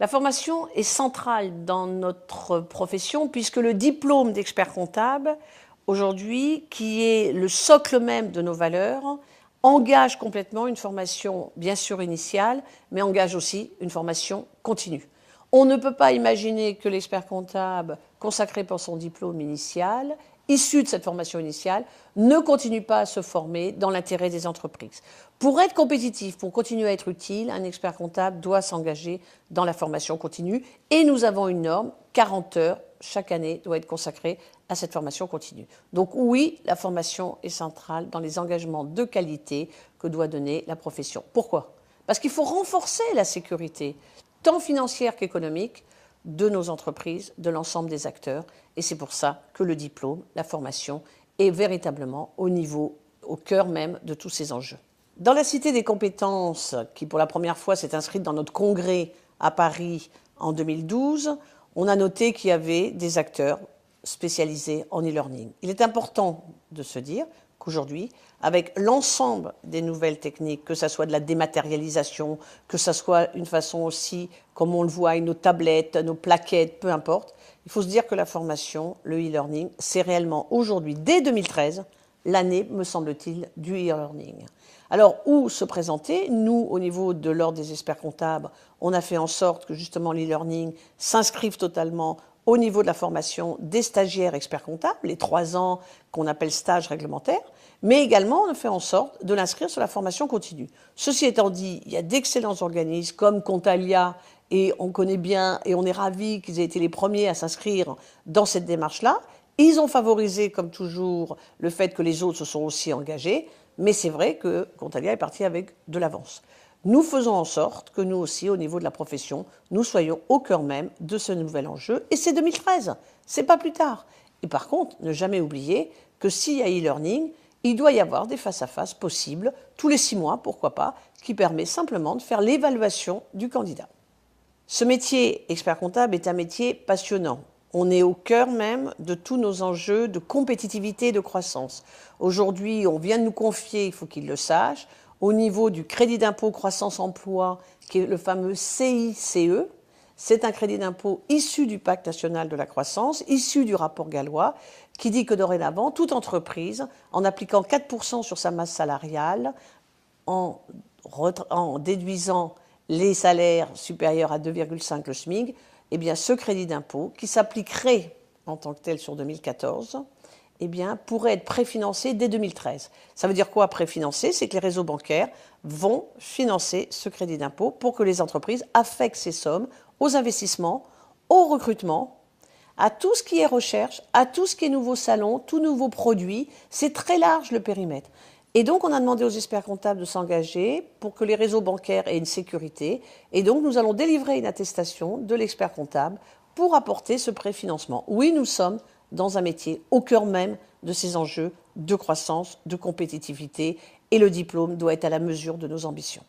La formation est centrale dans notre profession puisque le diplôme d'expert comptable, aujourd'hui, qui est le socle même de nos valeurs, engage complètement une formation, bien sûr, initiale, mais engage aussi une formation continue. On ne peut pas imaginer que l'expert comptable, consacré pour son diplôme initial, issu de cette formation initiale, ne continue pas à se former dans l'intérêt des entreprises. Pour être compétitif, pour continuer à être utile, un expert comptable doit s'engager dans la formation continue et nous avons une norme, 40 heures chaque année doit être consacrée à cette formation continue. Donc oui, la formation est centrale dans les engagements de qualité que doit donner la profession. Pourquoi ? Parce qu'il faut renforcer la sécurité, tant financière qu'économique, de nos entreprises, de l'ensemble des acteurs. Et c'est pour ça que le diplôme, la formation, est véritablement au niveau, au cœur même de tous ces enjeux. Dans la Cité des compétences, qui pour la première fois s'est inscrite dans notre congrès à Paris en 2012, on a noté qu'il y avait des acteurs spécialisés en e-learning. Il est important de se dire qu'aujourd'hui, avec l'ensemble des nouvelles techniques, que ce soit de la dématérialisation, que ce soit une façon aussi, comme on le voit, nos tablettes, nos plaquettes, peu importe, il faut se dire que la formation, le e-learning, c'est réellement aujourd'hui, dès 2013, l'année, me semble-t-il, du e-learning. Alors, où se présenter ? Nous, au niveau de l'Ordre des experts comptables, on a fait en sorte que justement l'e-learning s'inscrive totalement au niveau de la formation des stagiaires experts comptables, les 3 ans qu'on appelle stage réglementaire, mais également on a fait en sorte de l'inscrire sur la formation continue. Ceci étant dit, il y a d'excellents organismes comme Contalia, et on connaît bien et on est ravis qu'ils aient été les premiers à s'inscrire dans cette démarche-là. Ils ont favorisé, comme toujours, le fait que les autres se sont aussi engagés, mais c'est vrai que Contalia est parti avec de l'avance. Nous faisons en sorte que nous aussi, au niveau de la profession, nous soyons au cœur même de ce nouvel enjeu. Et c'est 2013, c'est pas plus tard. Et par contre, ne jamais oublier que s'il y a e-learning, il doit y avoir des face-à-face possibles, tous les 6 mois, pourquoi pas, qui permet simplement de faire l'évaluation du candidat. Ce métier, expert comptable, est un métier passionnant. On est au cœur même de tous nos enjeux de compétitivité et de croissance. Aujourd'hui, on vient de nous confier, il faut qu'ils le sachent, au niveau du crédit d'impôt croissance emploi, qui est le fameux CICE. C'est un crédit d'impôt issu du Pacte national de la croissance, issu du rapport Gallois, qui dit que dorénavant, toute entreprise, en appliquant 4% sur sa masse salariale, en déduisant les salaires supérieurs à 2,5 le SMIC, eh bien, ce crédit d'impôt, qui s'appliquerait en tant que tel sur 2014, eh bien, pourrait être préfinancé dès 2013. Ça veut dire quoi, préfinancé ? C'est que les réseaux bancaires vont financer ce crédit d'impôt pour que les entreprises affectent ces sommes aux investissements, au recrutement, à tout ce qui est recherche, à tout ce qui est nouveaux salons, tout nouveau produit. C'est très large le périmètre. Et donc, on a demandé aux experts comptables de s'engager pour que les réseaux bancaires aient une sécurité. Et donc, nous allons délivrer une attestation de l'expert comptable pour apporter ce préfinancement. Oui, nous sommes dans un métier au cœur même de ces enjeux de croissance, de compétitivité, et le diplôme doit être à la mesure de nos ambitions.